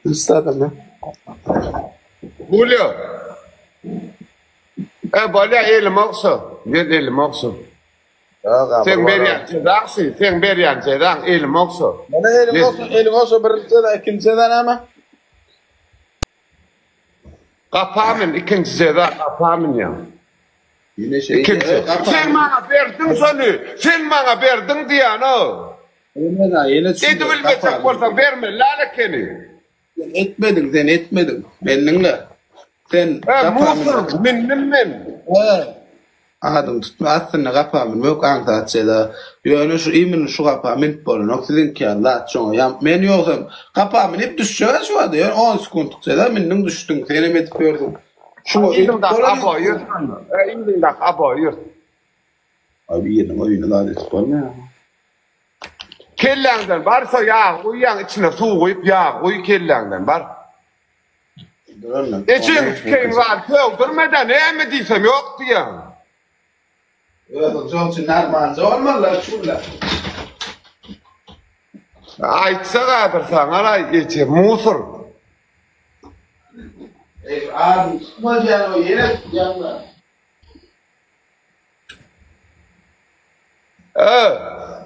İstedim ya. Julio. Böyle elim olsun. Bir elim olsun. Sen beriyan cedaksın. Sen beriyan cedak elim olsun. Bana elim olsun bir ceda ikinci ceda ama. Kapamın ikinci cedak kapamın ya. Yine şey. İkinci. Sen bana verdin sonu. Sen bana verdin diyen o. Yine Edi bilmeyecek olsan verme. Lale keni. Etmedin sen etmedin. Benimle. Sen Muhsur minnim. Adam tutma aslında kapamın. Yok antaçeda. Yani şu imin şu kapamın bolun. Oksidin ki Allah çoğu. Ya men yoksam kapamın hep düşüyor şu adı. Yani 10 sekundluk seda minnin düştün. Seni metip gördüm. Şu indindak aboyur. İndindak aboyur. Abi yedim oyunu da adet bolma ya. Kellenden varsa yağ koyan içine su koyup yağ koy kellenden var. İçin tükeyin var. Öldürmeden ne mi diysem yok diyen. Evet, çok için narmanca olmalılar şurada. Aytsa kadar sana geçe musur. Abi tutmaz yani o yere tutacağım.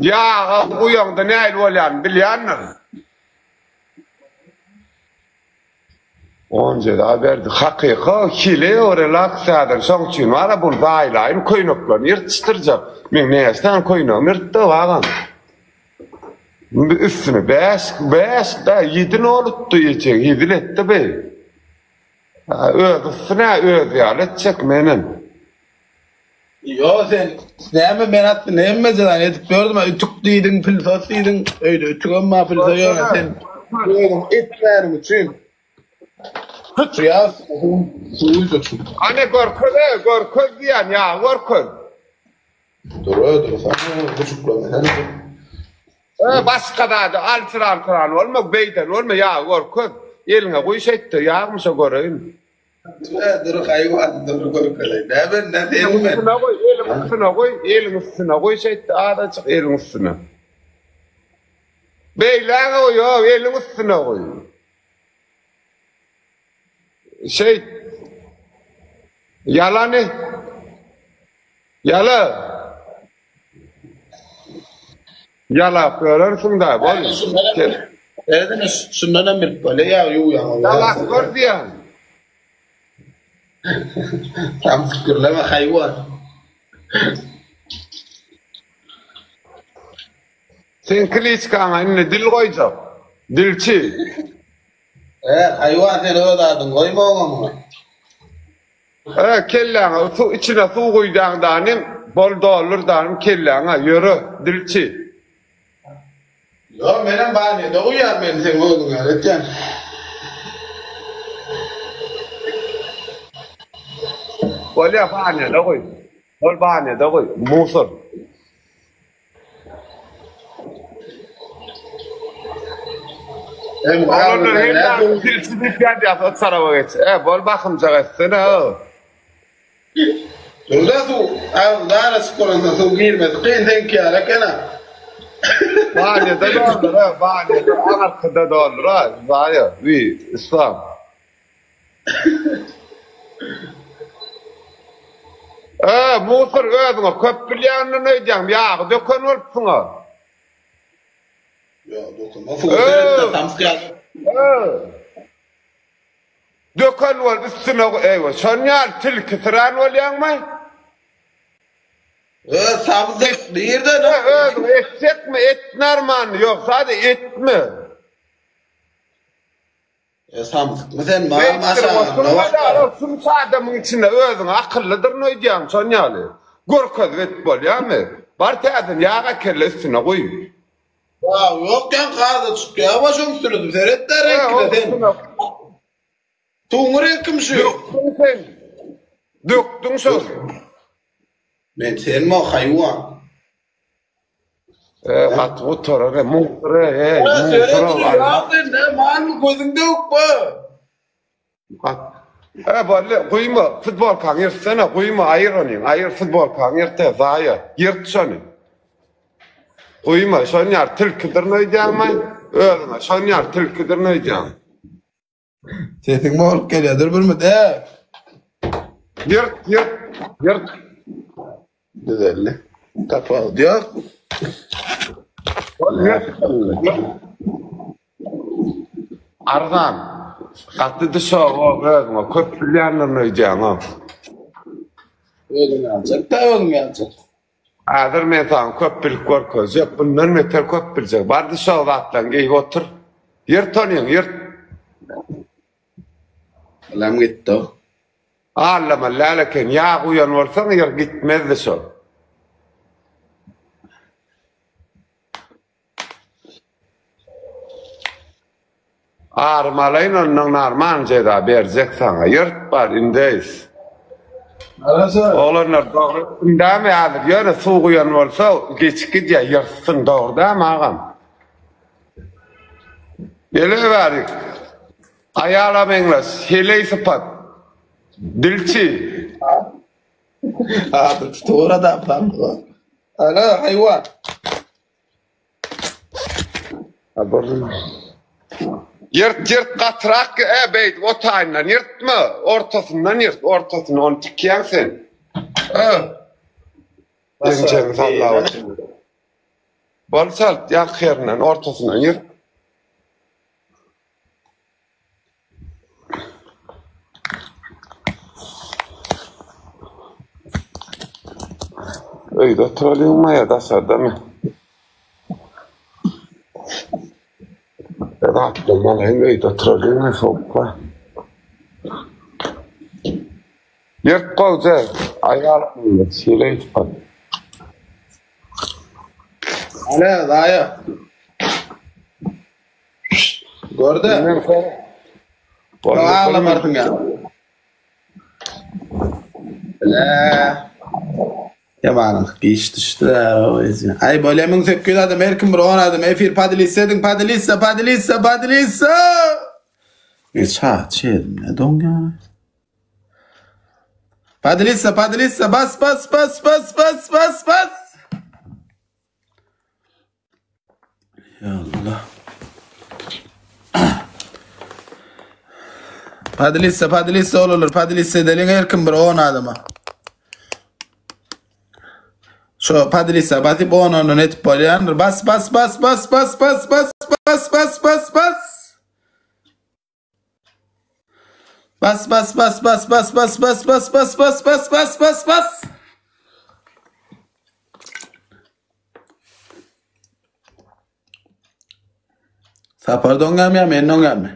Ya bu yanda ne ayıl olan bilyanlar. Onca da verdi. Hakika kile oralak sadır. Son için var bu dayılayın koynuklarını yırtıştıracak. Men neysten koynuğum yırttı vagan. Üstüne beş da yedin oluttu içe. Yedin etti be. Üstüne öz yaletecek menin. Yo sen neyme ben attı neyme zaten edip gördüm ha ütük diydin pilsat diydin öyle ütük ama pilsat yok sen gördüm etmerim için hiç ya suyu çöksün Anne gorkod diyen ya gorkod dur sana buçuklama başka da altıran olma beyden olma ya gorkod eline koy şeytti yağmışa göreyim dur hayvan dur gorkod ne ben ne diyeyim ben elin üstüne koy şeytti ağda çık elin üstüne beyler o ya elin üstüne koy şey yalanı yala görürsün da bol Erdiniz şundan bir böyle ya yuyan yala gör diyen tam fikirleme hayvan sen kliçkana inne dil koyacak dilçi hayvan sen öyle adın koyma onu kellana su içine su koyduğundan bol dolurdan kellana yürü dilçi yo benim bana da uyar ben sen oldun öğretmen bol yapane da koy bol bane da koy musur Onlar hem dilçi bir yerde tarafa geç bol bakımca geçsene Durda su daha sıkıntı su girmez kıyın denk ya lakana Bane da doldur bane da arkada doldur vay vi İslam musur özüne köp bilyanını neyden ya dökön olupsun yo dokunma fuhuret tam sıkıntı dökön ol üstüne eyvah sonyal tilki sıran ol yanmay sabzık değirde et mi et narman yok sadece et mi sabzık mı sen mağam aşağı sumsa adamın içinde özün akıllıdır ne diyeceğim sonyalı gorkaz et bol ya mı bartı adın yağa kelle üstüne koy yok yan kağıda çıkıyor ama çok sürdüm seyretler renkli sen tuğun renkim şu döktün sen ben sen mi o hayvan at otur muhtre ne man gözünde yok mu böyle koyma futbol kan yırtsana koyma ayır onu ayır futbol kan yırtı zaya yırt şunu koyma son yar tilkidir ne diyeceğim Özüne şonyar tilkidir ne diyeceğim? Sesin mi olup geliyordur bir mi de? Yırt. Güzelli. Kapalı diyor. Arzan. Katı dışı o özüne köprülerle ne diyeceğim o? Öyle alacak da öyle alacak. Adır men sana köprülük korkoz. Yok bundan meter köprülecek. Bardı şu vatlan geyik otur. Yırt onu yırt. Alam gitti o. Allama lalaken yağ uyan olsan yer gitmezdi şu. Armalayın onun armancayda verecek sana. Yırt var indeyiz. Arası. Olanlar doğru. Indame adır. Yani su uyan olsa geçki diye yırtsın doğru da mı ağam? Böyle verik. Ayarlamenler. Heleyi sıpat. Dilçi. Abi tutura da yapalım. Ana hayvan. Yırt katrak beyt o tayından yırtma. Ortasından yırt. Ortasından onu tikiyen sen. Dencem sallahu aleyhi. Bol salt yak yerinden ortasından yırt. Öyle trollüğüme da sardım. Rahatlı malayım öyle trollüğüme sokma. Yırt koyacak. Ayarlamıyor. Şileyi tutar. Ana dayı. Gördü. Ağlam artık ya. La. Yamanlık geçti işte. Ay bolemin sökküydü adım. Erkin bir on adım. Efir padilisa. Padilisa. Ne çat şeydim ya don ya. Padilisa. Bas. Ya Allah. Padilisa olur. Padilisa delin erkin bir on adama. Şu padilisa batip onu net polyanır. Bas. Sapar dongam ya men dongam.